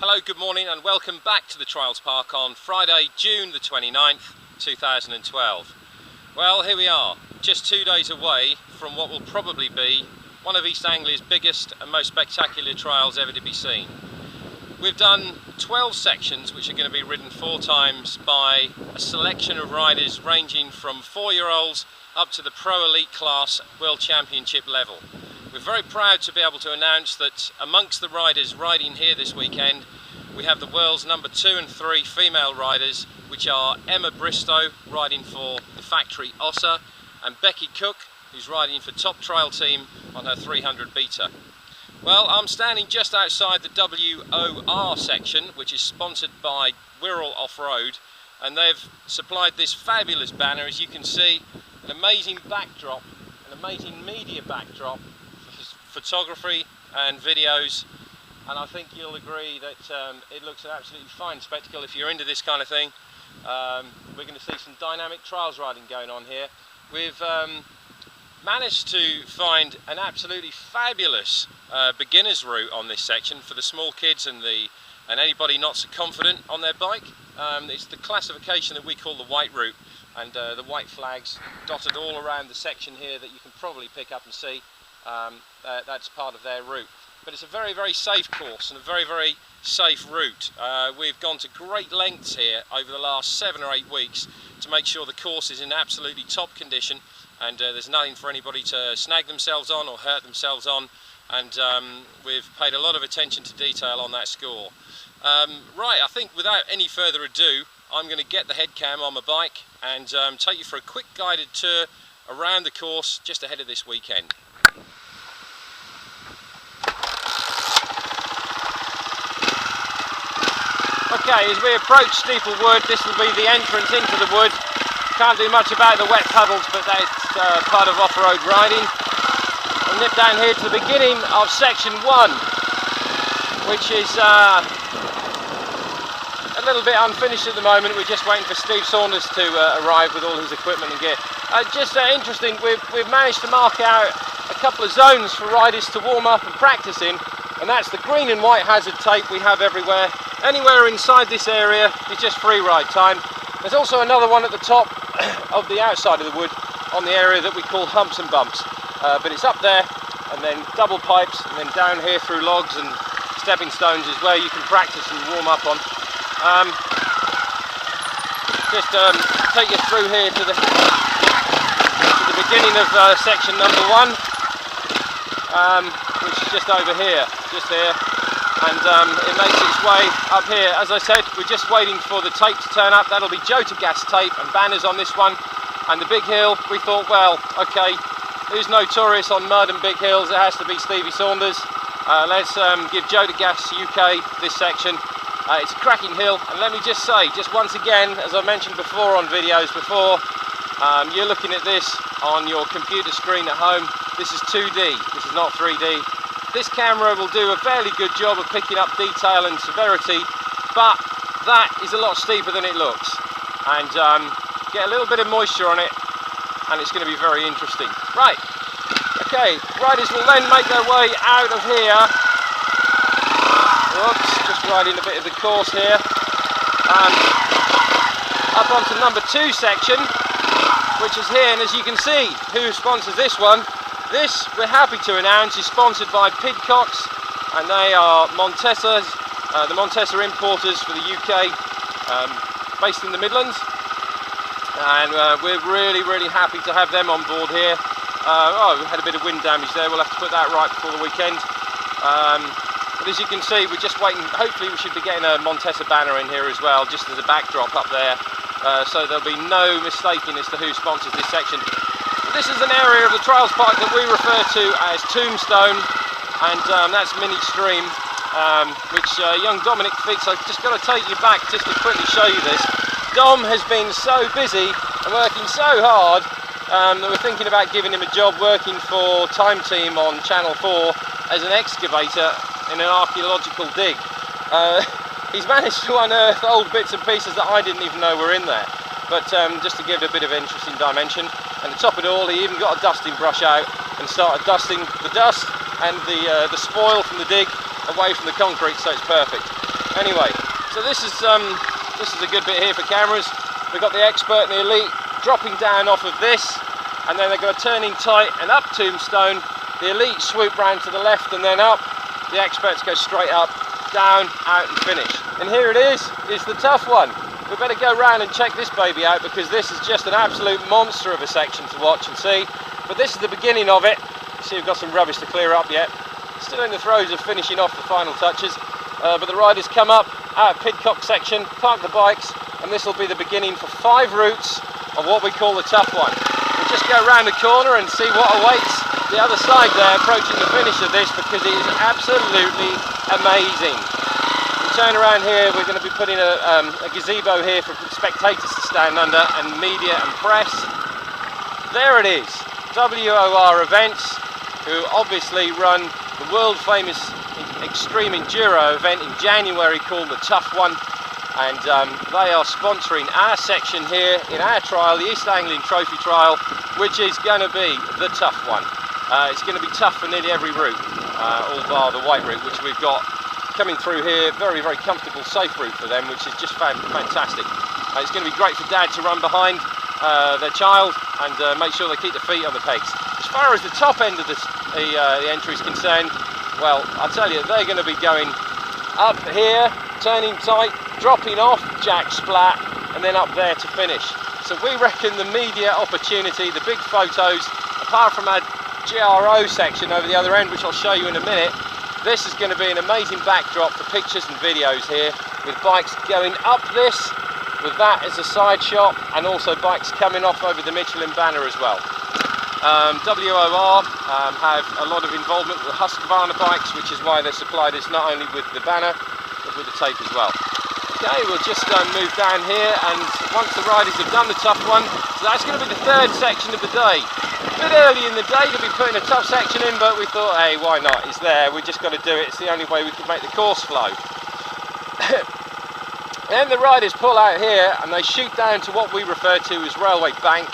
Hello, good morning and welcome back to the Trials Park on Friday, June the 29th, 2012. Well, here we are, just 2 days away from what will probably be one of East Anglia's biggest and most spectacular trials ever to be seen. We've done 12 sections which are going to be ridden 4 times by a selection of riders ranging from 4-year-olds up to the Pro Elite class World Championship level. We're very proud to be able to announce that amongst the riders riding here this weekend we have the world's number 2 and 3 female riders, which are Emma Bristow riding for the factory Ossa and Becky Cook, who's riding for Top Trial Team on her 300 beater. Well, I'm standing just outside the WOR section, which is sponsored by Wirral Off-Road, and they've supplied this fabulous banner, as you can see, an amazing backdrop, an amazing media backdrop for photography and videos, and I think you'll agree that it looks an absolutely fine spectacle if you're into this kind of thing. We're going to see some dynamic trials riding going on here. We've managed to find an absolutely fabulous beginner's route on this section for the small kids and anybody not so confident on their bike. It's the classification that we call the white route, and the white flags dotted all around the section here that you can probably pick up and see. That's part of their route. But it's a very, very safe course and a very, very safe route. We've gone to great lengths here over the last 7 or 8 weeks to make sure the course is in absolutely top condition, and there's nothing for anybody to snag themselves on or hurt themselves on, and we've paid a lot of attention to detail on that score. Right, I think without any further ado, I'm going to get the head cam on my bike and take you for a quick guided tour around the course just ahead of this weekend. Okay, as we approach Steeple Wood, this will be the entrance into the wood. Can't do much about the wet puddles, but that's part of off-road riding. We'll nip down here to the beginning of section 1, which is a little bit unfinished at the moment. We're just waiting for Steve Saunders to arrive with all his equipment and gear. Just interesting, we've managed to mark out a couple of zones for riders to warm up and practice in, and that's the green and white hazard tape we have everywhere. Anywhere inside this area is just free ride time. There's also another one at the top of the outside of the wood on the area that we call humps and bumps, but it's up there, and then double pipes, and then down here through logs and stepping stones is where you can practice and warm up on. Just take you through here to the beginning of section number 1, which is just over here, just there. And it makes its way up here. As I said, we're just waiting for the tape to turn up. That'll be Jota Gas tape and banners on this one. And the big hill, we thought, well, okay, who's notorious on mud and big hills? It has to be Stevie Saunders. Let's give Jota Gas UK this section. It's a cracking hill, and let me just say, just once again, as I mentioned before on videos before, you're looking at this on your computer screen at home. This is 2D, this is not 3D. This camera will do a fairly good job of picking up detail and severity, but that is a lot steeper than it looks. And get a little bit of moisture on it, and it's going to be very interesting. Right, okay, riders will then make their way out of here. Oops, just riding a bit of the course here. Up onto number 2 section, which is here, and as you can see, who sponsors this one? This, we're happy to announce, is sponsored by Pidcocks, and they are Montessa's, the Montessa importers for the UK, based in the Midlands, and we're really, really happy to have them on board here. We had a bit of wind damage there, we'll have to put that right before the weekend. But as you can see, we're just waiting. Hopefully we should be getting a Montessa banner in here as well, just as a backdrop up there, so there'll be no mistaking as to who sponsors this section. This is an area of the Trials Park that we refer to as Tombstone, and that's Mini Stream, which young Dominic Fix, I've just got to take you back just to quickly show you this. Dom has been so busy and working so hard that we're thinking about giving him a job working for Time Team on Channel 4 as an excavator in an archaeological dig. He's managed to unearth old bits and pieces that I didn't even know were in there. But just to give it a bit of interesting dimension, and to top it all, he even got a dusting brush out and started dusting the dust and the spoil from the dig away from the concrete, so it's perfect. Anyway, so this is a good bit here for cameras. We've got the expert and the elite dropping down off of this, and then they've got a turning tight and up tombstone. The elite swoop round to the left and then up. The experts go straight up, down, out and finish. And here it is the tough one. We better go round and check this baby out, because this is just an absolute monster of a section to watch and see. But this is the beginning of it. See, we've got some rubbish to clear up yet. Still in the throes of finishing off the final touches. But the riders come up out of Pidcock section, park the bikes, and this will be the beginning for 5 routes of what we call the tough one. We'll just go around the corner and see what awaits the other side there, approaching the finish of this, because it is absolutely amazing. We turn around here, we're going to be putting a gazebo here for spectators to stand under, and media and press. There it is, WOR Events, who obviously run the world famous extreme enduro event in January called the Tough One, and they are sponsoring our section here in our trial, the East Anglian Trophy Trial, which is going to be the tough one. It's going to be tough for nearly every route, all bar the white route, which we've got coming through here. Very, very comfortable, safe route for them, which is just fantastic. It's going to be great for dad to run behind their child and make sure they keep their feet on the pegs. As far as the top end of the entry is concerned, well, I tell you, they're going to be going up here, turning tight, dropping off, jack splat, and then up there to finish. So we reckon the media opportunity, the big photos, apart from our GRO section over the other end, which I'll show you in a minute, this is going to be an amazing backdrop for pictures and videos here, with bikes going up this, with that as a side shot, and also bikes coming off over the Michelin banner as well. WOR have a lot of involvement with the Husqvarna bikes, which is why they supplied us not only with the banner, but with the tape as well. Okay, we'll just move down here, and once the riders have done the tough one, so that's going to be the 3rd section of the day. A bit early in the day to be putting a tough section in, but we thought, hey, why not? It's there, we've just got to do it. It's the only way we can make the course flow. Then the riders pull out here, and they shoot down to what we refer to as Railway Bank.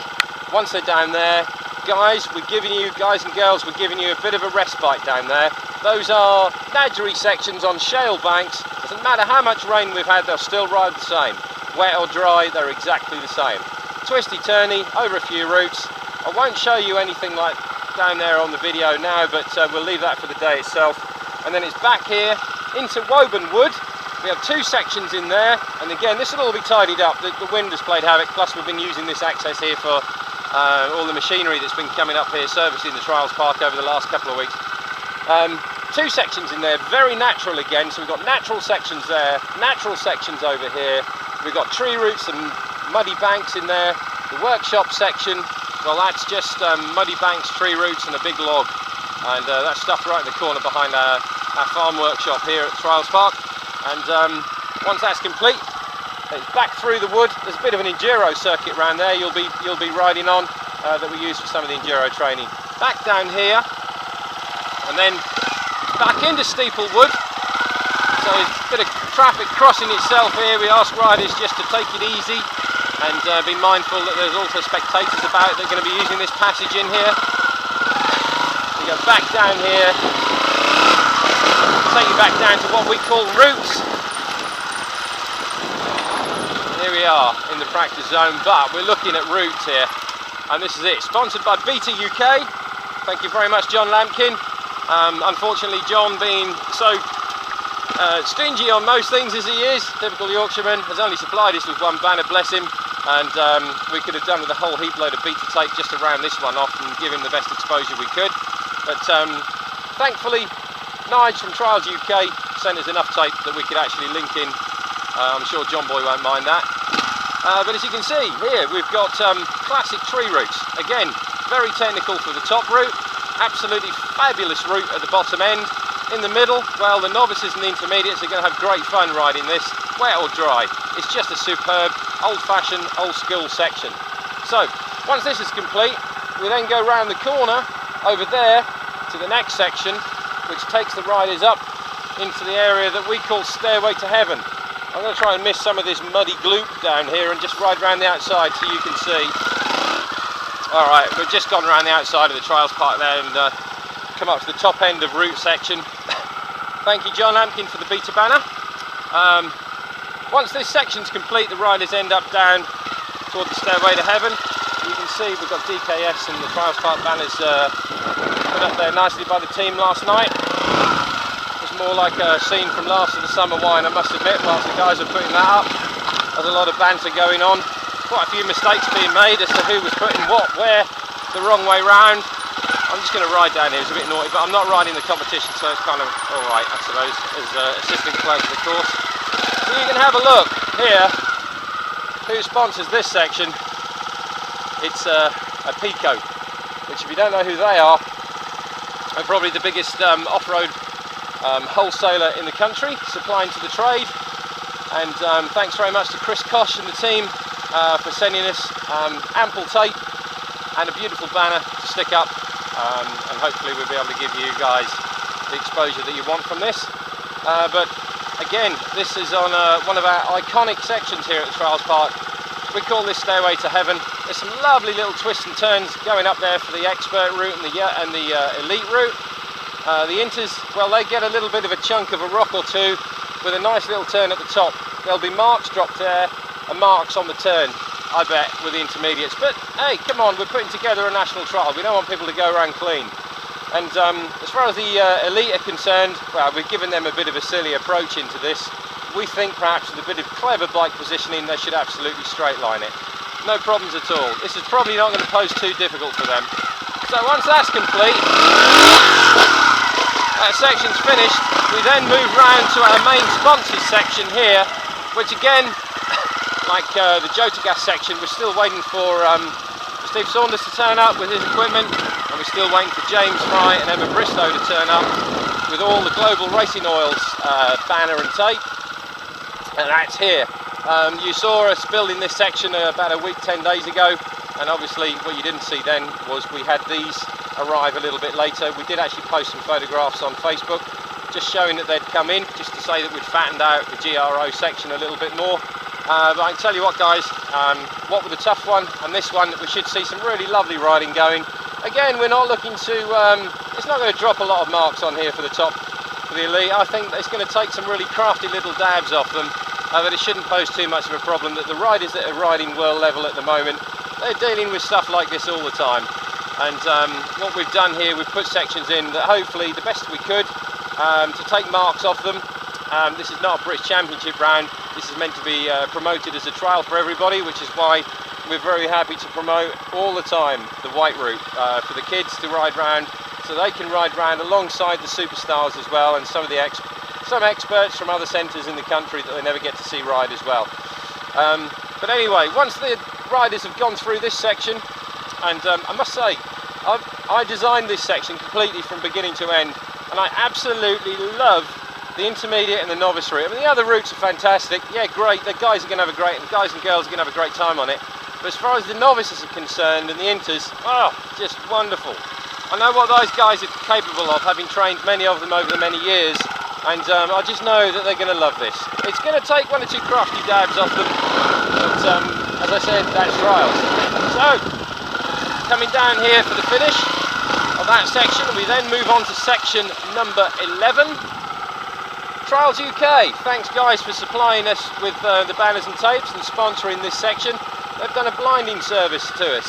Once they're down there, guys and girls, we're giving you a bit of a respite down there. Those are nadgery sections on shale banks. Doesn't matter how much rain we've had, they'll still ride the same. Wet or dry, they're exactly the same. Twisty turny over a few routes. I won't show you anything like down there on the video now, but we'll leave that for the day itself. And then it's back here into Woburn Wood. We have 2 sections in there, and again, this will all be tidied up. The wind has played havoc, plus we've been using this access here for all the machinery that's been coming up here, servicing the Trials Park over the last couple of weeks. 2 sections in there, very natural again, so we've got natural sections there, natural sections over here. We've got tree roots and muddy banks in there. The workshop section, well, that's just muddy banks, tree roots and a big log. And that's stuffed right in the corner behind our farm workshop here at Trials Park. And once that's complete, it's back through the wood. There's a bit of an enduro circuit around there you'll be riding on that we use for some of the enduro training. Back down here, and then back into Steeplewood. So there's a bit of traffic crossing itself here. We ask riders just to take it easy and be mindful that there's also spectators about that are going to be using this passage in here. We go back down here, take you back down to what we call routes. Here we are in the practice zone, but we're looking at routes here, and this is it, sponsored by Beta UK. Thank you very much, John Lampkin. Unfortunately, John, being so stingy on most things as he is, typical Yorkshireman, has only supplied us with 1 banner, bless him, and we could have done with a whole heap load of Beta tape just to round this one off and give him the best exposure we could. But thankfully, Nige from Trials UK sent us enough tape that we could actually link in. I'm sure John Boy won't mind that. But as you can see here, we've got classic tree routes. Again, very technical for the top route, absolutely fabulous route at the bottom end. In the middle, well, the novices and the intermediates are going to have great fun riding this, wet or dry. It's just a superb, old-fashioned, old-school section. So, once this is complete, we then go round the corner over there to the next section, which takes the riders up into the area that we call Stairway to Heaven. I'm going to try and miss some of this muddy gloop down here and just ride around the outside so you can see. Alright, we've just gone around the outside of the Trials Park there and come up to the top end of route section. Thank you, John Lampkin, for the Beta banner. Once this section's complete, the riders end up down toward the Stairway to Heaven. You can see we've got DKS and the Trials Park banners put up there nicely by the team last night. It's more like a scene from Last of the Summer Wine, I must admit, whilst the guys are putting that up. There's a lot of banter going on. Quite a few mistakes being made as to who was putting what, where, the wrong way round. I'm just going to ride down here, it's a bit naughty, but I'm not riding the competition, so it's kind of alright, I suppose, as assistant clerk of the course. So you can have a look here, who sponsors this section. It's a Pico, which if you don't know who they are probably the biggest off-road wholesaler in the country, supplying to the trade. And thanks very much to Chris Kosh and the team for sending us ample tape and a beautiful banner to stick up, and hopefully we'll be able to give you guys the exposure that you want from this. But again, this is on one of our iconic sections here at the Trials Park. We call this Stairway to Heaven. There's some lovely little twists and turns going up there for the expert route and the elite route. The Inters, well, they get a little bit of a chunk of a rock or two with a nice little turn at the top. There'll be marks dropped there and marks on the turn, I bet, with the intermediates. But hey, come on, we're putting together a national trial. We don't want people to go around clean. And as far as the elite are concerned, well, we've given them a bit of a silly approach into this. We think perhaps with a bit of clever bike positioning, they should absolutely straight line it. No problems at all. This is probably not going to pose too difficult for them. So once that's complete, that section's finished, we then move round to our main sponsors section here, which again, like the Jotagas section, we're still waiting for Steve Saunders to turn up with his equipment, and we're still waiting for James Fry and Emma Bristow to turn up with all the Global Racing Oils banner and tape. And that's here. You saw us building this section about a week, 10 days ago, and obviously what you didn't see then was we had these arrive a little bit later. We did actually post some photographs on Facebook just showing that they'd come in, just to say that we'd fattened out the GRO section a little bit more. But I can tell you what, guys, what with the tough one and this one, we should see some really lovely riding going. Again, we're not looking to, it's not going to drop a lot of marks on here for the top, for the elite. I think it's going to take some really crafty little dabs off them, but it shouldn't pose too much of a problem. That the riders that are riding world level at the moment, they're dealing with stuff like this all the time. And what we've done here, we've put sections in that hopefully the best we could to take marks off them. This is not a British Championship round. This is meant to be promoted as a trial for everybody, which is why we're very happy to promote all the time the white route for the kids to ride round, so they can ride round alongside the superstars as well, and some of the some experts from other centres in the country that they never get to see ride as well. But anyway, once the riders have gone through this section, and I must say, I designed this section completely from beginning to end, and I absolutely love the intermediate and the novice route. I mean, the other routes are fantastic. Yeah, great. The guys are going to have a great, the guys and girls are going to have a great time on it. But as far as the novices are concerned and the inters, oh, just wonderful. I know what those guys are capable of, having trained many of them over the many years, and I just know that they're going to love this. It's going to take one or two crafty dabs off them, but as I said, that's trials. So, coming down here for the finish of that section, we then move on to section number 11. Trials UK, thanks guys for supplying us with the banners and tapes and sponsoring this section. They've done a blinding service to us.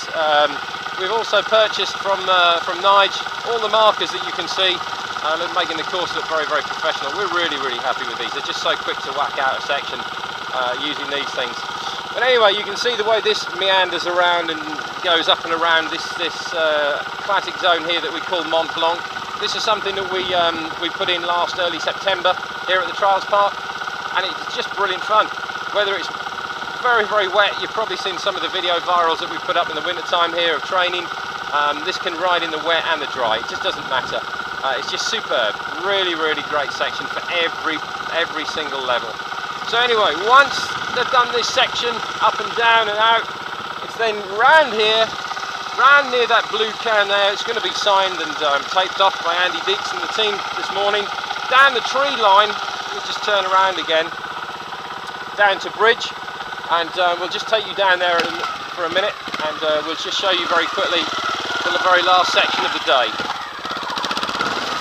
We've also purchased from Nige all the markers that you can see, making the course look very, very professional. We're really, really happy with these. They're just so quick to whack out a section using these things. But anyway, you can see the way this meanders around and goes up and around this classic zone here that we call Mont Blanc. This is something that we put in early September here at the Trials Park, and it's just brilliant fun. Whether it's very, very wet, you've probably seen some of the video virals that we put up in the winter time here of training. This can ride in the wet and the dry, it just doesn't matter. It's just superb, really, really great section for every single level. So anyway, once they've done this section up and down and out, it's then round here, round near that blue can there. It's going to be signed and taped off by Andy Deeks and the team this morning. Down the tree line, we'll just turn around again, down to Bridge, and we'll just take you down there for a minute, and we'll just show you very quickly to the very last section of the day.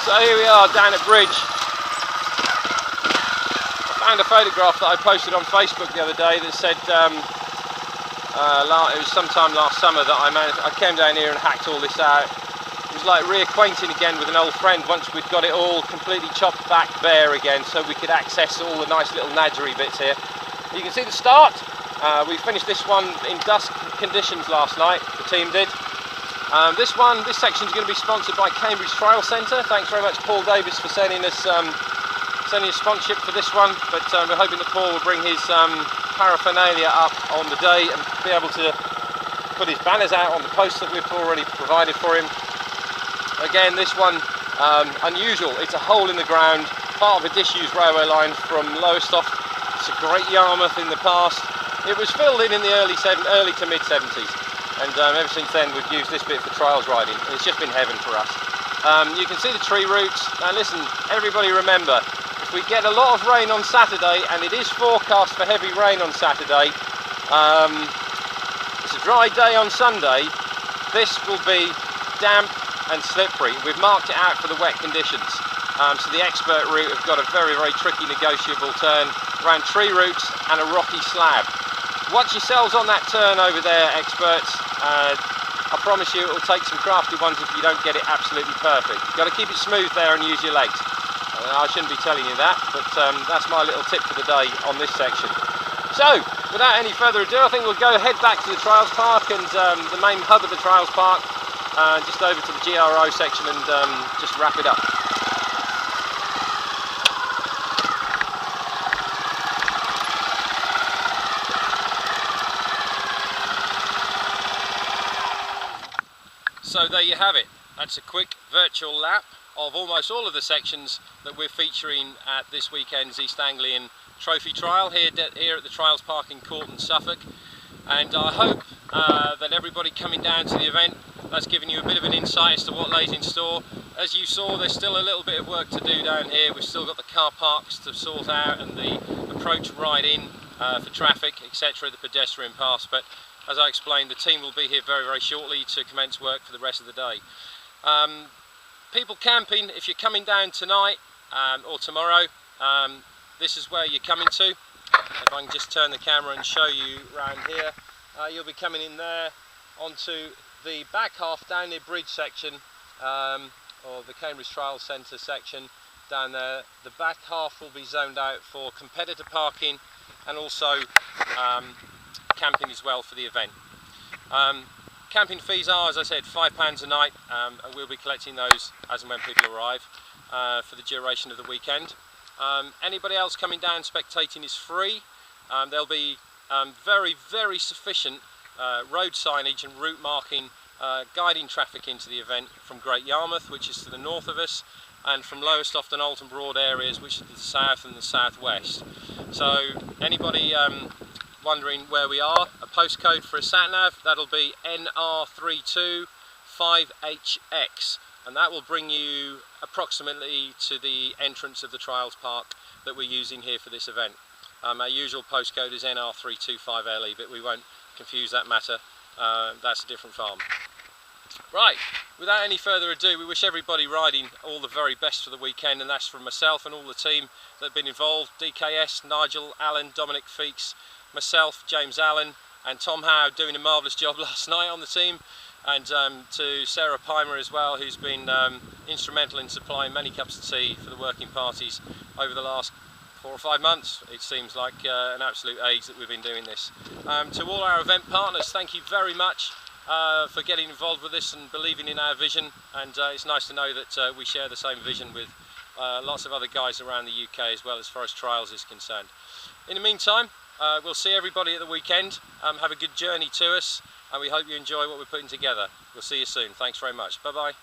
So here we are down at Bridge. A found a photograph that I posted on Facebook the other day that said it was sometime last summer that I came down here and hacked all this out. It was like reacquainting again with an old friend once we'd got it all completely chopped back bare again, so we could access all the nice little nadgery bits here. You can see the start. We finished this one in dusk conditions last night, the team did. This section is going to be sponsored by Cambridge Trial Centre. Thanks very much Paul Davis for sending us sponsorship for this one, but we're hoping that Paul will bring his paraphernalia up on the day and be able to put his banners out on the posts that we've already provided for him. Again, this one, unusual. It's a hole in the ground, part of a disused railway line from Lowestoft to Great Yarmouth in the past. It was filled in the early to mid 70s, and ever since then we've used this bit for trials riding, and it's just been heaven for us. You can see the tree roots. Now listen, everybody remember, if we get a lot of rain on Saturday, and it is forecast for heavy rain on Saturday, it's a dry day on Sunday, this will be damp and slippery. We've marked it out for the wet conditions. So the expert route have got a very, very tricky negotiable turn around tree roots and a rocky slab. Watch yourselves on that turn over there, experts. I promise you it will take some crafty ones if you don't get it absolutely perfect. You've got to keep it smooth there and use your legs. I shouldn't be telling you that, but that's my little tip for the day on this section. So, without any further ado, I think we'll go head back to the Trials Park and the main hub of the Trials Park, just over to the GRO section, and just wrap it up. So there you have it. That's a quick virtual lap of almost all of the sections that we're featuring at this weekend's East Anglian Trophy Trial here at the Trials Park in Corton, Suffolk. And I hope that everybody coming down to the event, that's given you a bit of an insight as to what lays in store. As you saw, there's still a little bit of work to do down here. We've still got the car parks to sort out and the approach right in for traffic, etc., the pedestrian pass. But as I explained, the team will be here very, very shortly to commence work for the rest of the day. People camping, if you're coming down tonight or tomorrow, this is where you're coming to. If I can just turn the camera and show you around here, you'll be coming in there onto the back half down near bridge section, or the Cambridge Trials Centre section down there. The back half will be zoned out for competitor parking and also camping as well for the event. Camping fees are, as I said, £5 a night, and we'll be collecting those as and when people arrive for the duration of the weekend. Anybody else coming down spectating is free. There'll be very, very sufficient road signage and route marking guiding traffic into the event from Great Yarmouth, which is to the north of us, and from Lowestoft and Alton Broad areas, which is to the south and the southwest. So anybody wondering where we are, a postcode for a sat-nav, that'll be NR325HX, and that will bring you approximately to the entrance of the Trials Park that we're using here for this event. Our usual postcode is NR325LE, but we won't confuse that matter. That's a different farm. Right, without any further ado, we wish everybody riding all the very best for the weekend, and that's from myself and all the team that have been involved: DKS, Nigel, Alan, Dominic Feeks, myself, James Allen, and Tom Howe doing a marvellous job last night on the team, and to Sarah Pimer as well, who's been instrumental in supplying many cups of tea for the working parties over the last 4 or 5 months. It seems like an absolute age that we've been doing this. To all our event partners, thank you very much for getting involved with this and believing in our vision, and it's nice to know that we share the same vision with lots of other guys around the UK as well, as far as trials is concerned. In the meantime, we'll see everybody at the weekend. Have a good journey to us, and we hope you enjoy what we're putting together. We'll see you soon. Thanks very much. Bye bye.